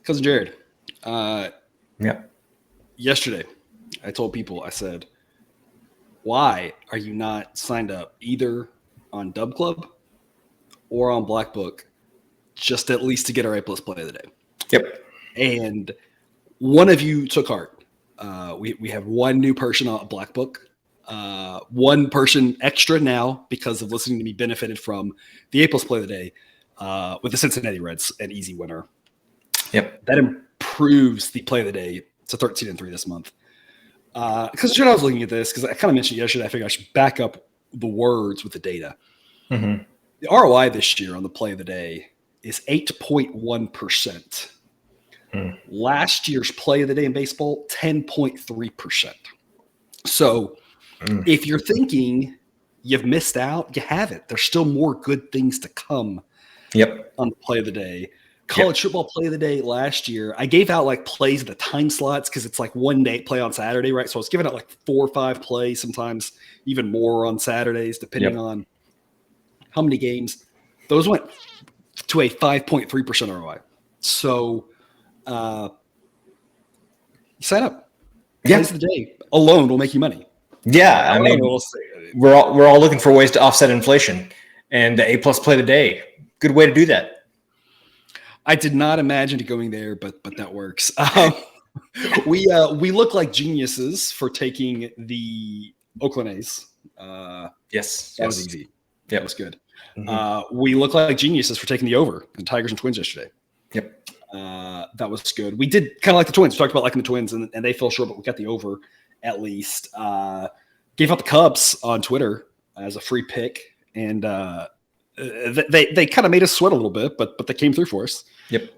Cousin Jared, Yeah. yesterday I told people, I said, why are you not signed up either on Dub Club or on Black Book just at least to get our A+ play of the day? Yep. And one of you took heart. We have one new person on Black Book. One person extra now because of listening to me benefited from the A+ play of the day with the Cincinnati Reds, an easy winner. Yep. That improves the play of the day to 13-3 this month. Because I was looking at this, because I kind of mentioned yesterday, I figured I should back up the words with the data. Mm-hmm. The ROI this year on the play of the day is 8.1%. Last year's play of the day in baseball, 10.3%. So if you're thinking you've missed out, you haven't. There's still more good things to come on the play of the day. College football play of the day last year, I gave out like plays at the time slots because it's like one day play on Saturday, right? So I was giving out like 4 or 5 plays, sometimes even more on Saturdays, depending on how many games. Those went to a 5.3% ROI. So you sign up. Plays of the day alone will make you money. Yeah, I mean, we're all looking for ways to offset inflation, and the A+ play of the day, good way to do that. I did not imagine it going there, but that works. We look like geniuses for taking the Oakland A's. Yes, that was easy. Yeah, that was good. We look like geniuses for taking the over in Tigers and Twins yesterday. Yep, that was good. We did kind of like the Twins. We talked about liking the Twins, and they fell short, but we got the over at least. Gave out the Cubs on Twitter as a free pick, and they kind of made us sweat a little bit, but they came through for us. Yep.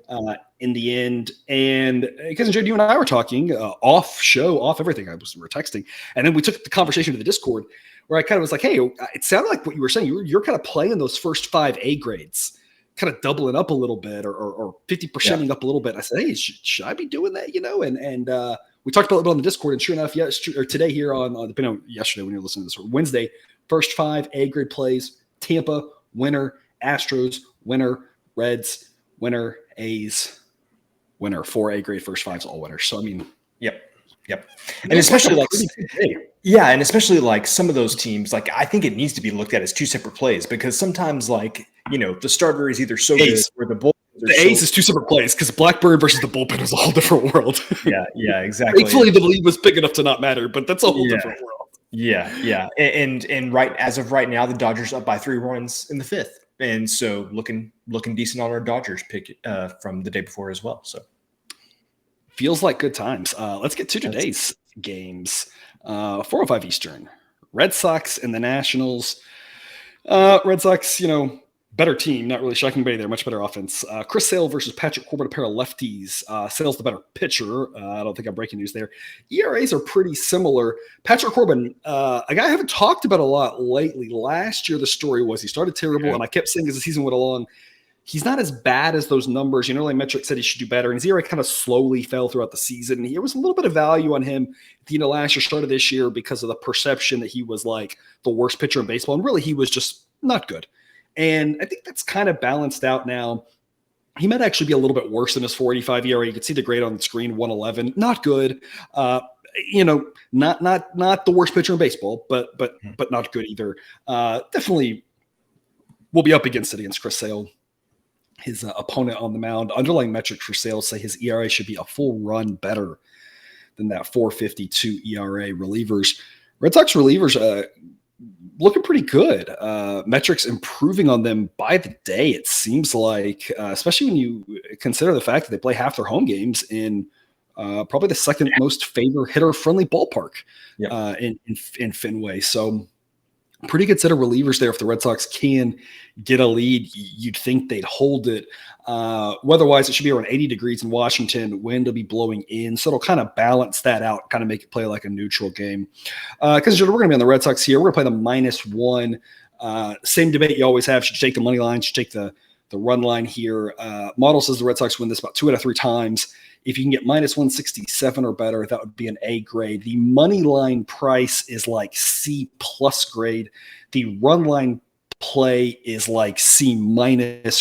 In the end, and because Jared, you and I were talking off everything. We were texting, and then we took the conversation to the Discord where I kind of was like, "Hey, it sounded like what you were saying. You're kind of playing those first 5 A grades, kind of doubling up a little bit, or 50%ing up a little bit." I said, "Hey, should I be doing that?" And we talked about it a little bit on the Discord, and sure enough, or today here on depending on yesterday when you're listening to this, or Wednesday, first 5 A grade plays: Tampa winner, Astros winner, Reds winner, A's winner. 4 A grade first 5s all winners. So I mean, yep. And especially and especially like some of those teams, like I think it needs to be looked at as 2 separate plays, because sometimes like the starter is either so good or the A's is 2 separate plays, because Blackbird versus the bullpen is a whole different world. Yeah, exactly. Thankfully, the lead was big enough to not matter, but that's a whole different world. Yeah. And right as of right now, the Dodgers up by 3 runs in the 5th, and so looking decent on our Dodgers pick from the day before as well. So feels like good times. Let's get to today's games. 4:05 Eastern. Red Sox and the Nationals. Red Sox, better team, not really shocking anybody there, much better offense. Chris Sale versus Patrick Corbin, a pair of lefties. Sale's the better pitcher. I don't think I'm breaking news there. ERAs are pretty similar. Patrick Corbin, a guy I haven't talked about a lot lately. Last year, the story was he started terrible, and I kept saying as the season went along, he's not as bad as those numbers. Like metrics said he should do better, and his ERA kind of slowly fell throughout the season. There was a little bit of value on him at the end of last year, started this year, because of the perception that he was like the worst pitcher in baseball, and really he was just not good. And I think that's kind of balanced out now. He might actually be a little bit worse than his 4.85 ERA. You can see the grade on the screen, 1.11. Not good. Not the worst pitcher in baseball, but not good either. Definitely will be up against it against Chris Sale. His opponent on the mound. Underlying metrics for Sale say his ERA should be a full run better than that 4.52 ERA. Red Sox relievers looking pretty good. Metrics improving on them by the day, it seems like, especially when you consider the fact that they play half their home games in probably the second most favored hitter-friendly ballpark in Fenway. So pretty good set of relievers there. If the Red Sox can get a lead, you'd think they'd hold it. Weather-wise, it should be around 80 degrees in Washington. Wind will be blowing in, so it'll kind of balance that out, kind of make it play like a neutral game. Because we're going to be on the Red Sox here. We're going to play the -1. Same debate you always have. Should you take the money line? Should you take the run line here? Model says the Red Sox win this about 2 out of 3 times. If you can get -167 or better, that would be an A grade. The money line price is like C+ grade. The run line play is like C-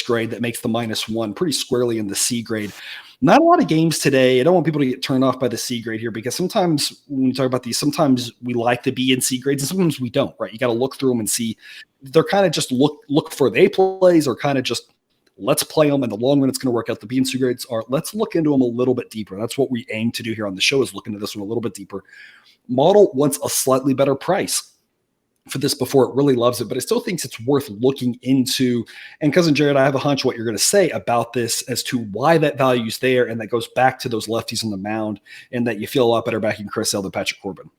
grade. That makes the -1 pretty squarely in the C grade. Not a lot of games today. I don't want people to get turned off by the C grade here, because sometimes when we talk about these, sometimes we like the B and C grades and sometimes we don't, right? You got to look through them and see. They're kind of just look for the A plays, or kind of just let's play them in the long run. It's going to work out. The B and C grades are, let's look into them a little bit deeper. That's what we aim to do here on the show, is look into this one a little bit deeper. Model wants a slightly better price for this before it really loves it, but it still thinks it's worth looking into. And Cousin Jared, I have a hunch what you're going to say about this as to why that value's there, and that goes back to those lefties on the mound, and that you feel a lot better backing Chris Sale than Patrick Corbin.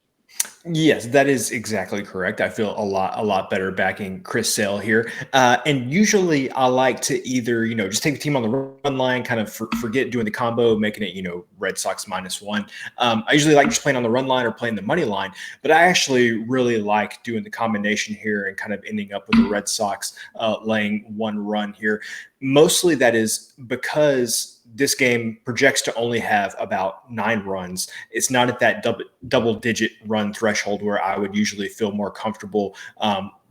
Yes, that is exactly correct. I feel a lot better backing Chris Sale here. And usually I like to either, just take the team on the run line, kind of forget doing the combo, making it, Red Sox -1. I usually like just playing on the run line or playing the money line, but I actually really like doing the combination here and kind of ending up with the Red Sox laying 1 run here. Mostly that is because this game projects to only have about 9 runs. It's not at that double-digit run threshold where I would usually feel more comfortable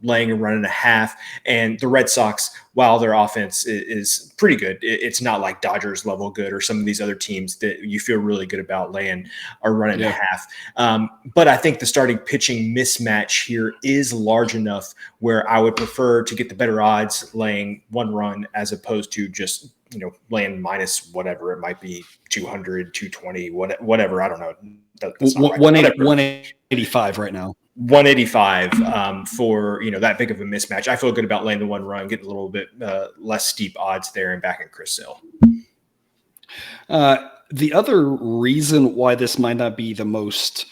laying a run and a half. And the Red Sox, while their offense is pretty good, it's not like Dodgers level good or some of these other teams that you feel really good about laying a run and a half. But I think the starting pitching mismatch here is large enough where I would prefer to get the better odds laying 1 run as opposed to just laying minus whatever it might be, 200, 220, whatever. I don't know. That's not right. 185 right now. 185 for that big of a mismatch. I feel good about laying the 1 run, getting a little bit less steep odds there, and backing Chris Sale. The other reason why this might not be the most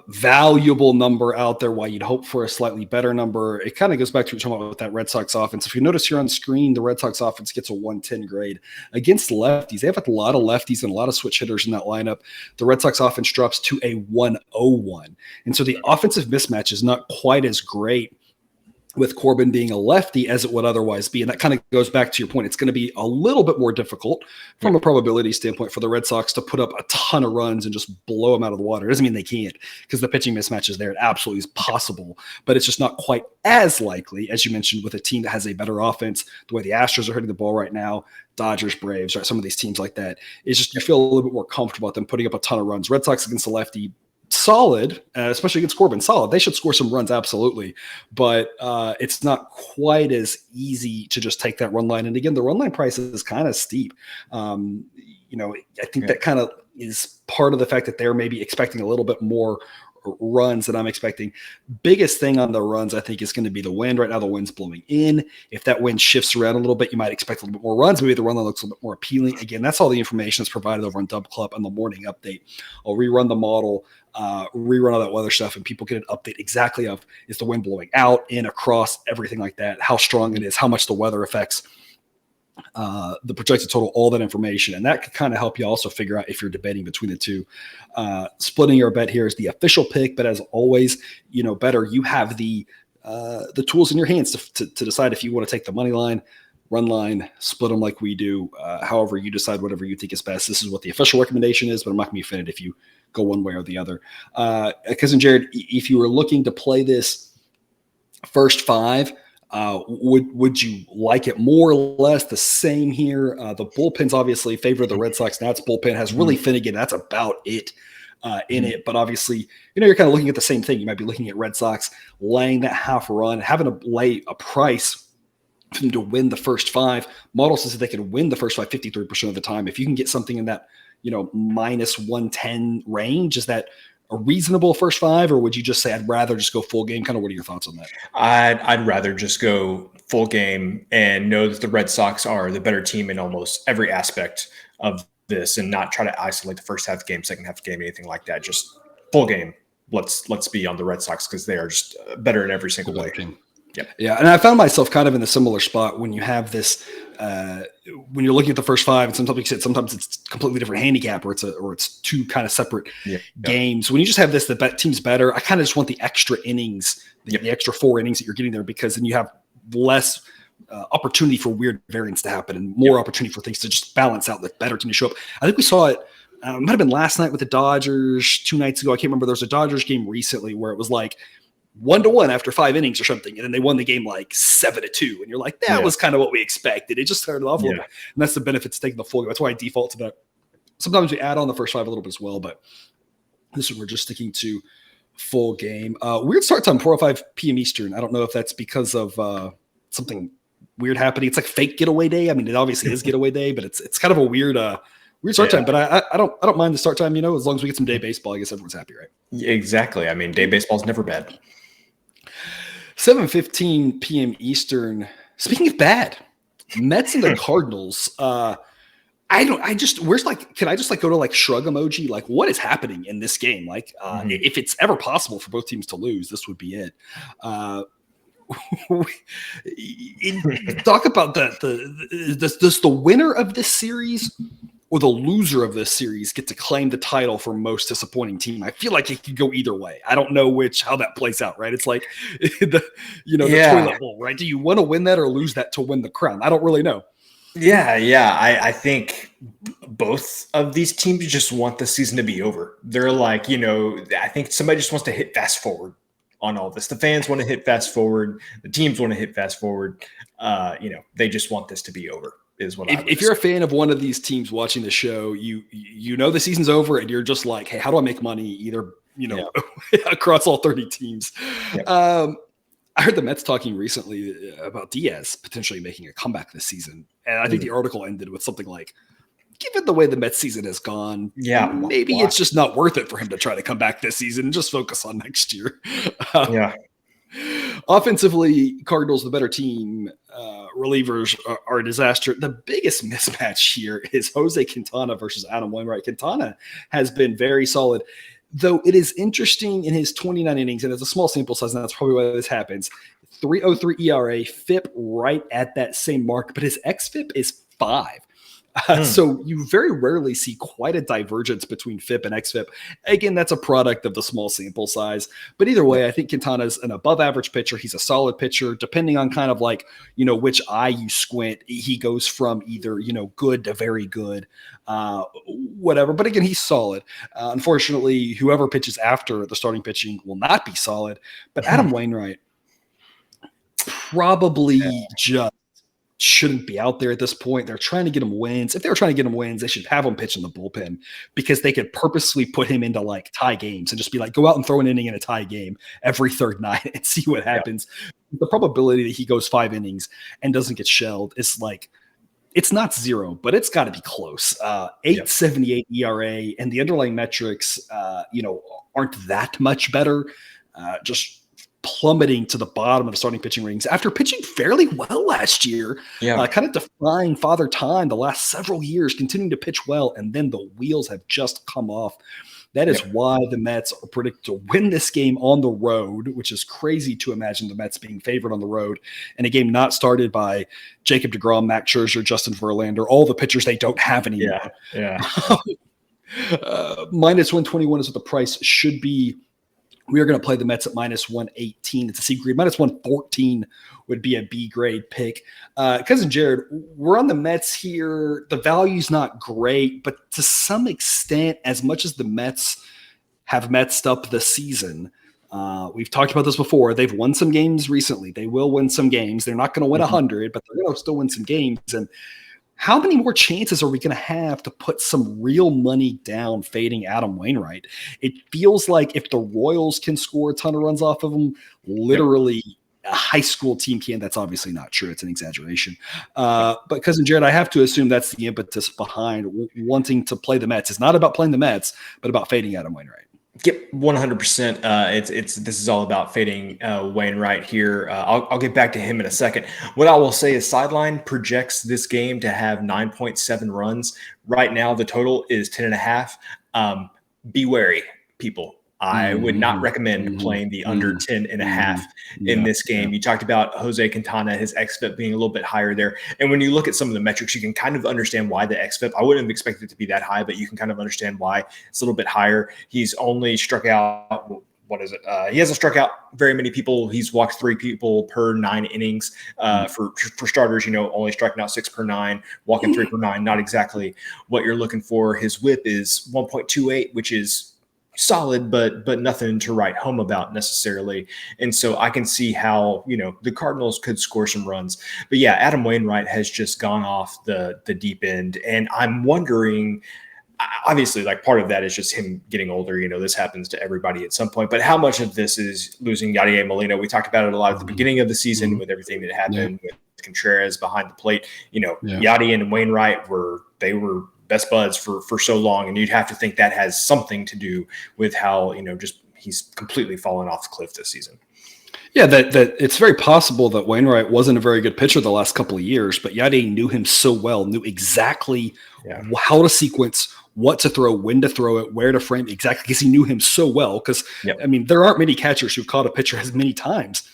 valuable number out there, why you'd hope for a slightly better number, it kind of goes back to what you're talking about with that Red Sox offense. If you notice here on screen, the Red Sox offense gets a 110 grade against lefties. They have a lot of lefties and a lot of switch hitters in that lineup. The Red Sox offense drops to a 101. And so the offensive mismatch is not quite as great with Corbin being a lefty as it would otherwise be. And that kind of goes back to your point. It's going to be a little bit more difficult from a probability standpoint for the Red Sox to put up a ton of runs and just blow them out of the water. It doesn't mean they can't, because the pitching mismatch is there. It absolutely is possible, but it's just not quite as likely, as you mentioned, with a team that has a better offense. The way the Astros are hitting the ball right now, Dodgers, Braves, right? Some of these teams like that, it's just, you feel a little bit more comfortable with them putting up a ton of runs. Red Sox against the lefty, solid, especially against Corbin, solid. They should score some runs, absolutely. But it's not quite as easy to just take that run line. And again, the run line price is kind of steep. I think that kind of is part of the fact that they're maybe expecting a little bit more runs than I'm expecting. Biggest thing on the runs, I think, is going to be the wind. Right now, the wind's blowing in. If that wind shifts around a little bit, you might expect a little bit more runs. Maybe the run line looks a little bit more appealing. Again, that's all the information that's provided over on Dub Club on the morning update. I'll rerun the model, rerun all that weather stuff, and people get an update exactly of, is the wind blowing out, in, across, everything like that, how strong it is, how much the weather affects the projected total, all that information. And that could kind of help you also figure out if you're debating between the two. Splitting your bet here is the official pick, but as always, better you have the tools in your hands to decide if you want to take the money line, run line, split them like we do. However you decide, whatever you think is best. This is what the official recommendation is, but I'm not going to be offended if you go one way or the other. Cousin Jared, if you were looking to play this first 5, would you like it more or less the same here? The bullpen's obviously favor the Red Sox. Now its bullpen has really Finnegan. That's about it in it. But obviously, you're kind of looking at the same thing. You might be looking at Red Sox laying that half run, having to lay a price for them to win the first 5. Model says that they can win the first 5 53% of the time. If you can get something in that, minus 110 range, is that a reasonable first 5, or would you just say, I'd rather just go full game? Kind of what are your thoughts on that? I'd rather just go full game and know that the Red Sox are the better team in almost every aspect of this, and not try to isolate the first half of the game, second half of the game, anything like that. Just full game. Let's be on the Red Sox, because they are just better in every single way. Yep. Yeah. And I found myself kind of in a similar spot when you have this, when you're looking at the first 5, and sometimes it's completely different handicap, or it's two kind of separate games. When you just have this, the team's better, I kind of just want the extra innings, the extra 4 innings that you're getting there, because then you have less opportunity for weird variance to happen, and more opportunity for things to just balance out, the better team to show up. I think we saw it. It might have been last night with the Dodgers, 2 nights ago. I can't remember. There was a Dodgers game recently where it was like 1-1 after 5 innings or something, and then they won the game like 7-2, and you're like, that was kind of what we expected. It just started off a little bit, and that's the benefits of taking the full game. That's why I default to that Sometimes we add on the first 5 a little bit as well, but this one we're just sticking to full game. Weird start time, 4:05 p.m. Eastern. I don't know if that's because of something weird happening. It's like fake getaway day. I mean, it obviously is getaway day, but it's kind of a weird start time. But I don't mind the start time. As long as we get some day baseball, I guess everyone's happy, right? Exactly. I mean, day baseball is never bad. 7:15 p.m. Eastern. Speaking of bad, Mets and the Cardinals. Can I just go to like shrug emoji? Like, what is happening in this game? Like, if it's ever possible for both teams to lose, this would be it. Talk about does the winner of this series or the loser of this series get to claim the title for most disappointing team? I feel like it could go either way. I don't know how that plays out, right? It's like the toilet bowl, right? Do you want to win that or lose that to win the crown? I don't really know. Yeah. I think both of these teams just want the season to be over. They're like, I think somebody just wants to hit fast forward on all this. The fans want to hit fast forward. The teams want to hit fast forward. They just want this to be over. Is what if you're a fan of one of these teams watching the show, you know the season's over and you're just like, hey, how do I make money? Either across all 30 teams. Yeah. I heard the Mets talking recently about Diaz potentially making a comeback this season, and I think the article ended with something like, given the way the Mets season has gone, maybe it's just not worth it for him to try to come back this season and just focus on next year. Offensively, Cardinals the better team. Relievers are a disaster. The biggest mismatch here is Jose Quintana versus Adam Wainwright. Quintana has been very solid, though it is interesting in his 29 innings, and it's a small sample size, and that's probably why this happens. 3.03 ERA, FIP right at that same mark, but his xFIP is 5. So you very rarely see quite a divergence between FIP and xFIP. Again, that's a product of the small sample size. But either way, I think Quintana's an above average pitcher. He's a solid pitcher. Depending on kind of like, which eye you squint, he goes from either, good to very good, whatever. But again, he's solid. Unfortunately, whoever pitches after the starting pitching will not be solid. But Adam Wainwright probably just shouldn't be out there at this point. They're trying to get him wins. If they were trying to get him wins, they should have him pitch in the bullpen, because they could purposely put him into like tie games and just be like, go out and throw an inning in a tie game every third night and see what happens. The probability that he goes 5 innings and doesn't get shelled is like, it's not 0, but it's got to be close. 8.78 ERA, and the underlying metrics, aren't that much better. Just plummeting to the bottom of the starting pitching rings after pitching fairly well last year, kind of defying father time the last several years, continuing to pitch well, and then the wheels have just come off. That is why the Mets are predicted to win this game on the road, which is crazy to imagine the Mets being favored on the road in a game not started by Jacob deGrom, Max Scherzer, Justin Verlander, all the pitchers they don't have anymore. Minus 121 is what the price should be. We are going to play the Mets at minus 118. It's a C grade. Minus 114 would be a B grade pick. Cousin Jared, we're on the Mets here. The value's not great, but to some extent, as much as the Mets have messed up the season, we've talked about this before. They've won some games recently. They will win some games. They're not going to win 100, but they're going to still win some games. And how many more chances are we going to have to put some real money down fading Adam Wainwright? It feels like if the Royals can score a ton of runs off of him, literally a high school team can. That's obviously not true. It's an exaggeration. But Cousin Jared, I have to assume that's the impetus behind wanting to play the Mets. It's not about playing the Mets, but about fading Adam Wainwright. Yep, 100%. This is all about fading Wainwright here. I'll get back to him in a second. What I will say is Sideline projects this game to have 9.7 runs. Right now, the total is 10.5. Be wary, people. I would not recommend playing the under 10.5 in this game. You talked about Jose Quintana, his xFIP being a little bit higher there. And when you look at some of the metrics, you can kind of understand why the xFIP, I wouldn't have expected it to be that high, but you can kind of understand why it's a little bit higher. He's only struck out, he hasn't struck out very many people. He's walked 3 people per 9 innings. For starters, only striking out 6 per 9, walking 3 per 9, not exactly what you're looking for. His whip is 1.28, which is solid, but nothing to write home about necessarily. And so I can see how, the Cardinals could score some runs. But yeah, Adam Wainwright has just gone off the deep end. And I'm wondering obviously, like part of that is just him getting older. This happens to everybody at some point. But how much of this is losing Yadier Molina? We talked about it a lot at the beginning of the season with everything that happened with Contreras behind the plate. Yadi and Wainwright were best buds for so long, and you'd have to think that has something to do with how just he's completely fallen off the cliff this season. Yeah, that it's very possible that Wainwright wasn't a very good pitcher the last couple of years, but Yadi knew him so well, knew exactly how to sequence, what to throw, when to throw it, where to frame, exactly, because he knew him so well. Because, I mean, there aren't many catchers who've caught a pitcher as many times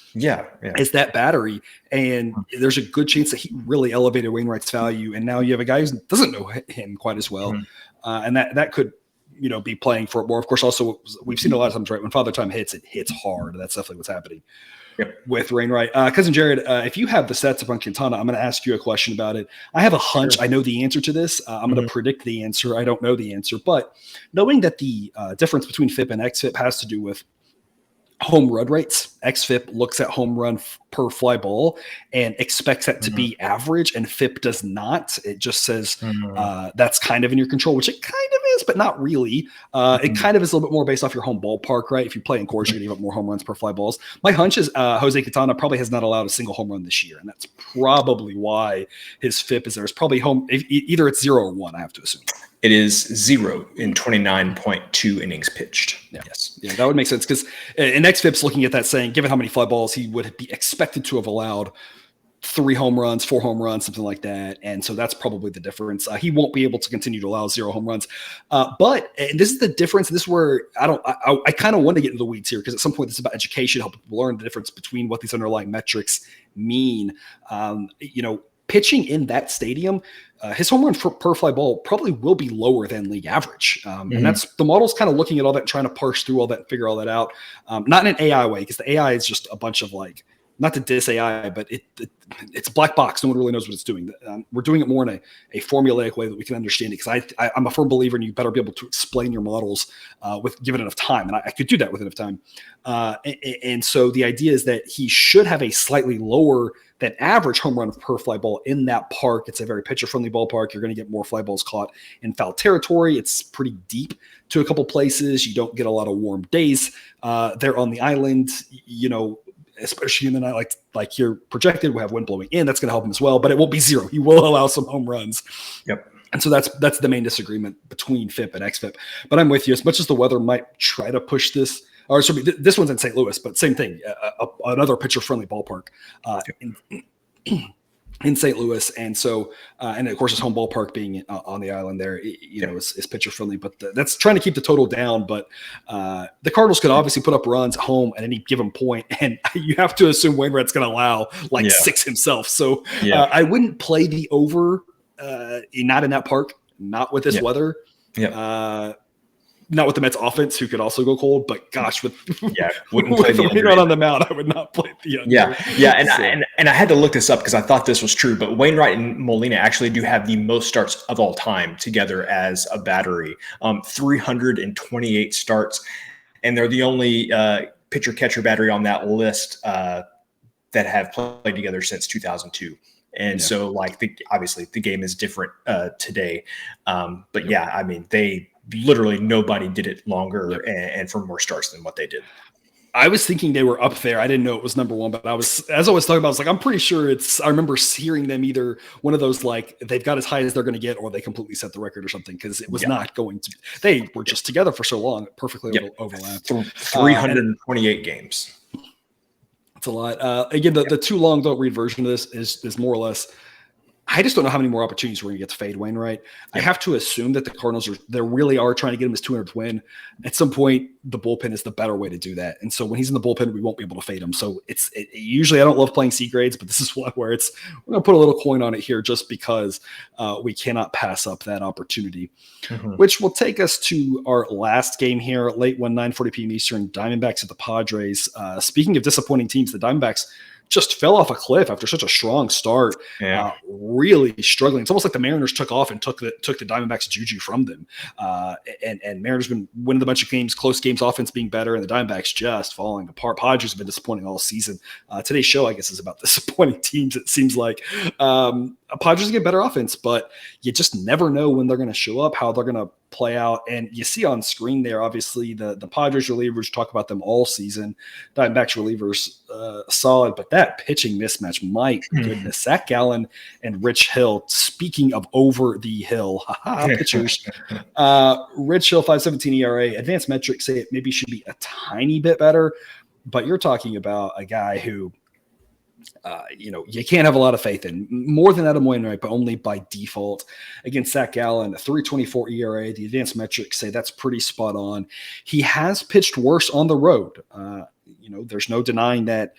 as that battery, and there's a good chance that he really elevated Wainwright's value, and now you have a guy who doesn't know him quite as well, and that could be playing for it more. Of course, also, we've seen a lot of times, right, when Father Time hits, it hits hard. That's definitely what's happening with Wainwright. Cousin Jared, if you have the stats up on Quintana, I'm going to ask you a question about it. I have a hunch. I know the answer to this. I'm going to predict the answer. I don't know the answer. But knowing that the difference between FIP and XFIP has to do with home run rates, XFIP looks at home run per fly ball and expects that to be average, and FIP does not. It just says that's kind of in your control, which it kind of is, but not really. It kind of is a little bit more based off your home ballpark, right? If you play in course, you're going to give up more home runs per fly balls. My hunch is Jose Quintana probably has not allowed a single home run this year, and that's probably why his FIP is there. It's probably either it's 0 or 1, I have to assume. It is 0 in 29.2 innings pitched. Yes. Yeah, that would make sense, because in XFIP's looking at that saying, given how many fly balls, he would be expected to have allowed 3 home runs, 4 home runs, something like that. And so that's probably the difference. He won't be able to continue to allow 0 home runs. But this is the difference. This is where I kind of want to get into the weeds here, because at some point this is about education, helping people learn the difference between what these underlying metrics mean. Pitching in that stadium, his home run per fly ball probably will be lower than league average. And that's the model's kind of looking at all that and trying to parse through all that and figure all that out. Not in an AI way, because the AI is just a bunch of not to diss AI, but it's a black box. No one really knows what it's doing. We're doing it more in a formulaic way that we can understand it, because I'm a firm believer in you better be able to explain your models with given enough time. And I could do that with enough time. And so the idea is that he should have a slightly lower than average home run per fly ball in that park. It's a very pitcher-friendly ballpark. You're going to get more fly balls caught in foul territory. It's pretty deep to a couple places. You don't get a lot of warm days there on the island, especially in the night like you're projected. We have wind blowing in. That's going to help him as well, but it won't be 0. He will allow some home runs. And so that's the main disagreement between FIP and XFIP. But I'm with you. As much as the weather might try to push this, or sorry, this one's in St. Louis, but same thing, another pitcher-friendly ballpark in St. Louis. And so, and of course, his home ballpark being on the island there, is pitcher-friendly. But that's trying to keep the total down. But the Cardinals could obviously put up runs at home at any given point, and you have to assume Wainwright's going to allow 6 himself. So I wouldn't play the over, not in that park, not with this weather. Not with the Mets offense, who could also go cold, but gosh, with Wainwright on the mound, I would not play the under. And I had to look this up because I thought this was true, but Wainwright and Molina actually do have the most starts of all time together as a battery, 328 starts, and they're the only pitcher-catcher battery on that list that have played together since 2002. And so, obviously, the game is different today, but I mean, literally nobody did it longer and for more starts than what they did. I was thinking they were up there. I didn't know it was number 1, but as I was talking about, I was like, I'm pretty sure I remember hearing them either one of those, they've got as high as they're going to get, or they completely set the record or something, because it was not going to, they were just together for so long, perfectly overlapped. 328 games. It's a lot. Again, the too long don't read version of this is more or less, I just don't know how many more opportunities we're going to get to fade Wainwright. I have to assume that the Cardinals really are trying to get him his 200th win. At some point, the bullpen is the better way to do that. And so when he's in the bullpen, we won't be able to fade him. So usually I don't love playing C grades, but this is one where we're going to put a little coin on it here just because we cannot pass up that opportunity, which will take us to our last game here, late 9:40 p.m. Eastern, Diamondbacks at the Padres. Speaking of disappointing teams, the Diamondbacks just fell off a cliff after such a strong start. Really struggling. It's almost like the Mariners took off and took the Diamondbacks juju from them. And Mariners been winning a bunch of games, close games, offense being better, and the Diamondbacks just falling apart. Padres have been disappointing all season. Today's show, I guess, is about disappointing teams. It seems like Padres get better offense, but you just never know when they're going to show up, how they're going to play out. And you see on screen there, obviously, the Padres relievers, talk about them all season. Diamondbacks relievers, solid. But that pitching mismatch, my goodness. Zach Gallen and Rich Hill, speaking of over the hill, pitchers. Rich Hill, 5.17 ERA. Advanced metrics say it maybe should be a tiny bit better. But you're talking about a guy who, you can't have a lot of faith in. More than Adam Wainwright, but only by default. Against Zach Gallen, a 3.24 ERA. The advanced metrics say that's pretty spot on. He has pitched worse on the road. There's no denying that.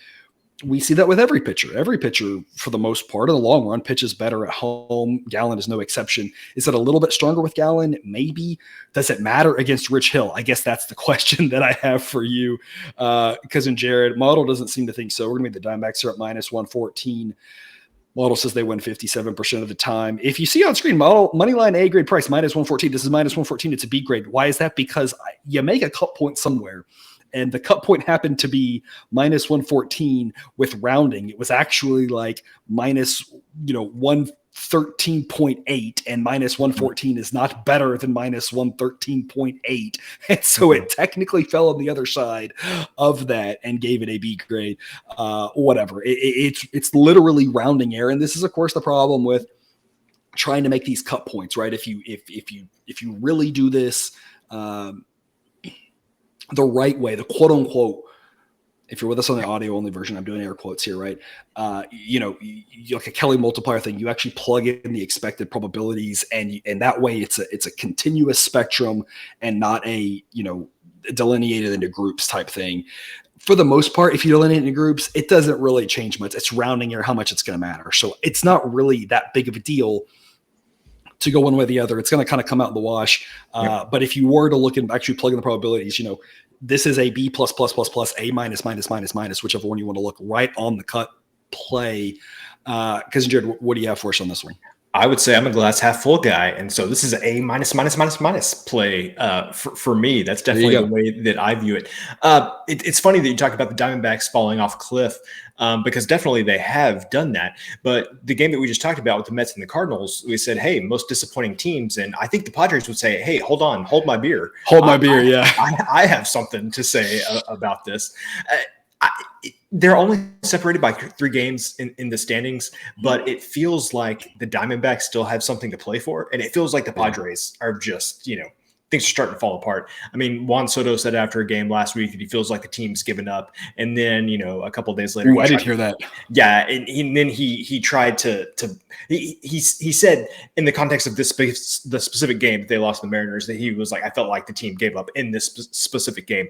We see that with every pitcher. Every pitcher, for the most part, in the long run, pitches better at home. Gallen is no exception. Is it a little bit stronger with Gallen? Maybe. Does it matter against Rich Hill? I guess that's the question that I have for you. Cousin Jared, Model doesn't seem to think so. We're going to be the Diamondbacks are at -114. Model says they win 57% of the time. If you see on screen, Model moneyline A grade price -114. This is -114. It's a B grade. Why is that? Because you make a cut point somewhere. And the cut point happened to be -114 with rounding. It was actually like -113.8, and -114 is not better than -113.8. And so it technically fell on the other side of that and gave it a B grade. Whatever. It's literally rounding error. And this is, of course, the problem with trying to make these cut points, right? If you really do this, the right way, the quote unquote, if you're with us on the audio only version, I'm doing air quotes here, right? Like a Kelly multiplier thing, you actually plug in the expected probabilities, and that way it's a continuous spectrum and not a, delineated into groups type thing. For the most part, if you delineate into groups, it doesn't really change much. It's rounding error, how much it's going to matter. So it's not really that big of a deal to go one way or the other. It's going to kind of come out in the wash. But if you were to look and actually plug in the probabilities, this is a B plus, A minus, whichever one you want to look right on the cut play. Cousin Jared, what do you have for us on this one? I would say I'm a glass half full guy. And so this is A minus play for me. That's definitely the way that I view it. It's funny that you talk about the Diamondbacks falling off a cliff, because definitely they have done that. But the game that we just talked about with the Mets and the Cardinals, we said, hey, most disappointing teams. And I think the Padres would say, hey, hold on, hold my beer. I have something to say about this. They're only separated by 3 games in the standings, but it feels like the Diamondbacks still have something to play for. And it feels like the Padres are just, things are starting to fall apart. I mean, Juan Soto said after a game last week that he feels like the team's given up. And then, a couple of days later, I did hear that. Yeah. And then he tried he said in the context of the specific game that they lost to the Mariners, that he was like, I felt like the team gave up in this specific game.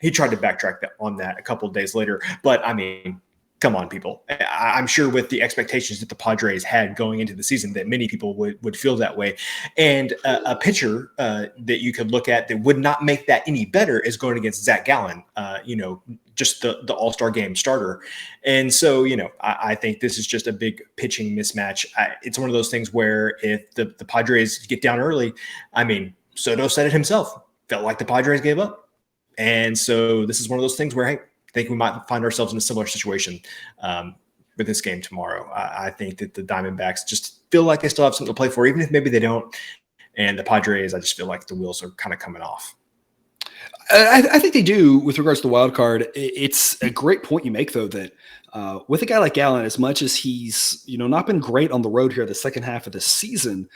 He tried to backtrack on that a couple of days later. But I mean, come on, people. I'm sure with the expectations that the Padres had going into the season that many people would feel that way. And a pitcher that you could look at that would not make that any better is going against Zach Gallen, just the all-star game starter. And so, I think this is just a big pitching mismatch. It's one of those things where if the Padres get down early, I mean, Soto said it himself, felt like the Padres gave up. And so this is one of those things where, hey, I think we might find ourselves in a similar situation with this game tomorrow. I think that the Diamondbacks just feel like they still have something to play for, even if maybe they don't. And the Padres, I just feel like the wheels are kind of coming off. I think they do with regards to the wild card. It's a great point you make, though, that with a guy like Gallen, as much as he's not been great on the road here the second half of the season,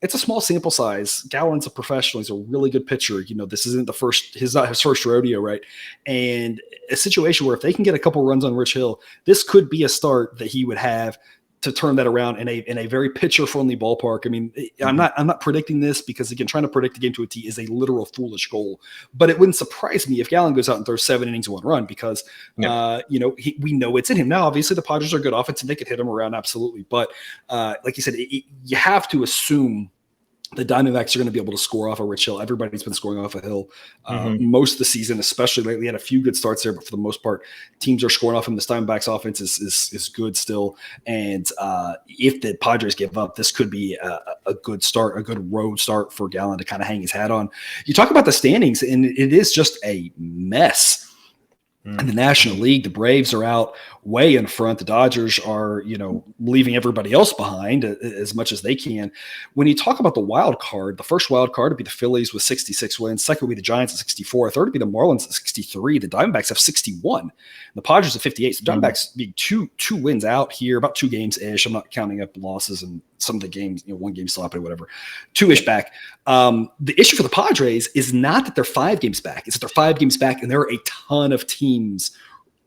it's a small sample size. Gallen's a professional. He's a really good pitcher. This isn't not his first rodeo, right? And a situation where if they can get a couple runs on Rich Hill, this could be a start that he would have to turn that around in a very pitcher-friendly ballpark. I mean, I'm not predicting this because, again, trying to predict the game to a T is a literal foolish goal. But it wouldn't surprise me if Gallen goes out and throws 7 innings and 1 run because, we know it's in him. Now, obviously, the Padres are good offense and they could hit him around, absolutely. But like you said, you have to assume the Diamondbacks are going to be able to score off of Rich Hill. Everybody's been scoring off of Hill most of the season, especially lately. Had a few good starts there, but for the most part, teams are scoring off him. The Diamondbacks offense is good still. And if the Padres give up, this could be a good start, a good road start for Gallen to kind of hang his hat on. You talk about the standings, and it is just a mess. In the National League, the Braves are out way in front. The Dodgers are, leaving everybody else behind as much as they can. When you talk about the wild card, the first wild card would be the Phillies with 66 wins. Second would be the Giants at 64. Third would be the Marlins at 63. The Diamondbacks have 61. The Padres at 58. So the Diamondbacks being two wins out here, about 2 games ish. I'm not counting up losses and some of the games, 1 game sloppy, whatever, 2-ish back. The issue for the Padres is not that they're 5 games back. It's that they're 5 games back and there are a ton of teams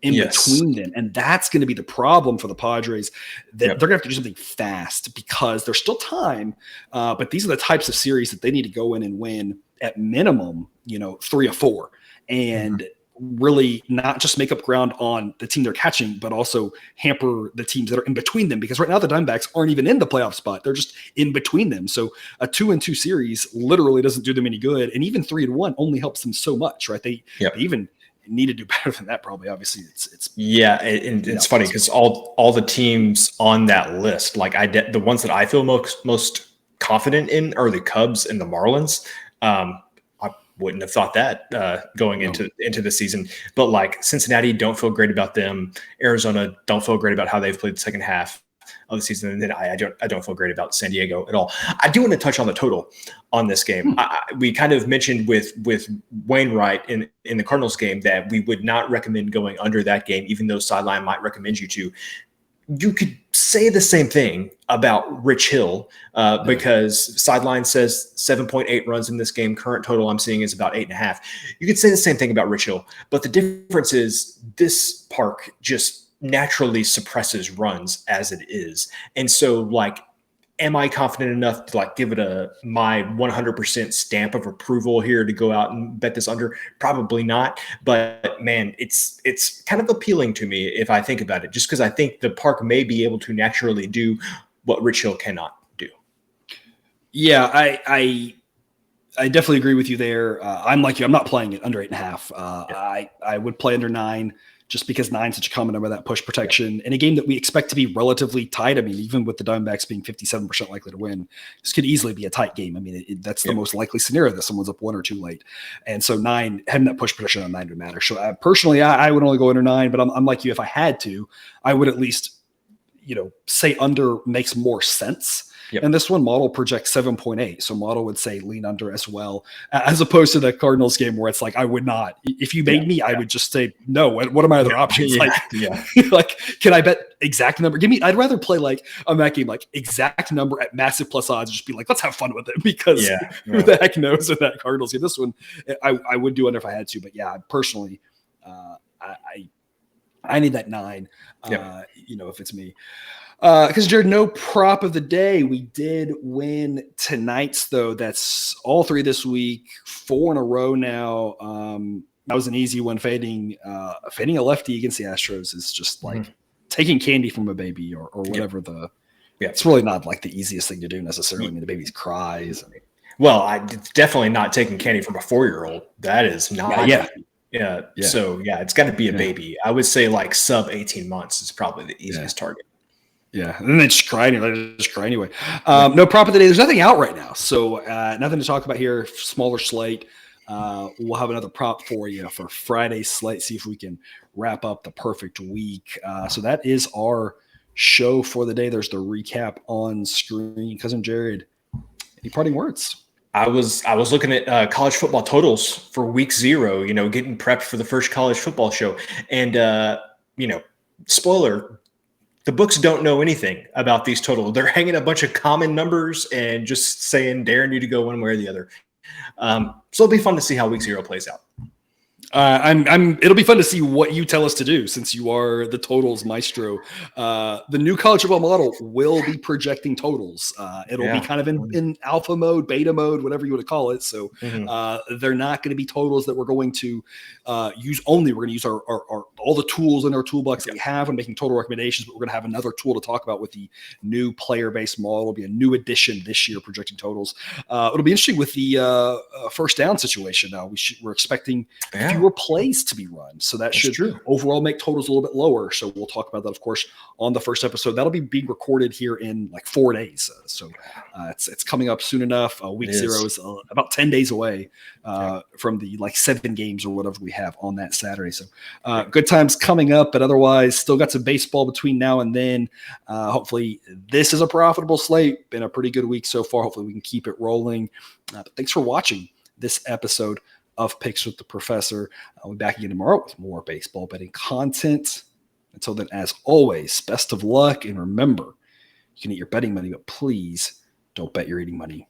in between them. And that's going to be the problem for the Padres. They're going to have to do something fast because there's still time. But these are the types of series that they need to go in and win at minimum, 3 or 4. And really not just make up ground on the team they're catching, but also hamper the teams that are in between them. Because right now the Diamondbacks aren't even in the playoff spot. They're just in between them. So a 2-2 series literally doesn't do them any good. And even 3-1 only helps them so much, right? They even need to do better than that. Probably, obviously it's and it's funny because all the teams on that list, like the ones that I feel most confident in are the Cubs and the Marlins. I wouldn't have thought that going into the season, but like Cincinnati, don't feel great about them. Arizona, don't feel great about how they've played the second half of the season, and then I don't feel great about San Diego at all. I do want to touch on the total on this game. We kind of mentioned with Wainwright in the Cardinals game that we would not recommend going under that game, even though Sideline might recommend you to. You could say the same thing about Rich Hill because Sideline says 7.8 runs in this game. Current total I'm seeing is about 8.5. You could say the same thing about Rich Hill, but the difference is this park just naturally suppresses runs as it is. And so like, am I confident enough to like give it my 100% stamp of approval here to go out and bet this under? Probably not. But man, it's kind of appealing to me if I think about it, just because I think the park may be able to naturally do what Rich Hill cannot do. Yeah, I definitely agree with you there. I'm like you. I'm not playing it under 8.5. I would play under 9. Just because 9 is such a common number, that push protection in a game that we expect to be relatively tight. I mean, even with the Diamondbacks being 57% likely to win, this could easily be a tight game. I mean, that's the most likely scenario that someone's up 1 or 2 late. And so 9, having that push protection on 9 would matter. So personally, I would only go under 9, but I'm like you. If I had to, I would at least, say under makes more sense. And this one model projects 7.8. So model would say lean under as well, as opposed to the Cardinals game where it's like, I would not, if you made me, I would just say, no, what are my other options? Like, can I bet exact number? I'd rather play like on that game, like exact number at massive plus odds, and just be like, let's have fun with it because who the heck knows with that Cardinals game. This one, I would do under if I had to, but personally, I need that 9, if it's me. Because Jared, no prop of the day. We did win tonight's though. That's all 3 this week, 4 in a row now. That was an easy one. Fading a lefty against the Astros is just like taking candy from a baby or whatever it's really not like the easiest thing to do necessarily. I mean, the baby's cries. Well, it's definitely not taking candy from a 4-year-old. That is not. Yeah. So it's got to be a baby. I would say like sub 18 months is probably the easiest target. Yeah, and then they just cry anyway. No prop of the day. There's nothing out right now, so nothing to talk about here. Smaller slate. We'll have another prop for you for Friday's slate. See if we can wrap up the perfect week. So that is our show for the day. There's the recap on screen. Cousin Jared, any parting words? I was looking at college football totals for week 0. Getting prepped for the first college football show, and spoiler. The books don't know anything about these totals. They're hanging a bunch of common numbers and just saying, daring you to go one way or the other. So it'll be fun to see how week 0 plays out. It'll be fun to see what you tell us to do since you are the totals maestro. The new college football model will be projecting totals. It'll be kind of in alpha mode, beta mode, whatever you want to call it. So they're not going to be totals that we're going to use only. We're going to use our all the tools in our toolbox that we have when making total recommendations, but we're going to have another tool to talk about with the new player-based model. It'll be a new addition this year, projecting totals. It'll be interesting with the first down situation now. We're expecting fewer plays to be run. So that should overall make totals a little bit lower. So we'll talk about that, of course, on the first episode. That'll be being recorded here in like 4 days. So it's coming up soon enough. Week 0 is about 10 days away from the like 7 games or whatever we have on that Saturday. So good times coming up, but otherwise still got some baseball between now and then. Hopefully this is a profitable slate. Been a pretty good week so far. Hopefully we can keep it rolling. But thanks for watching this episode of Picks with the Professor. I'll be back again tomorrow with more baseball betting content. Until then, as always, best of luck. And remember, you can eat your betting money, but please don't bet your eating money.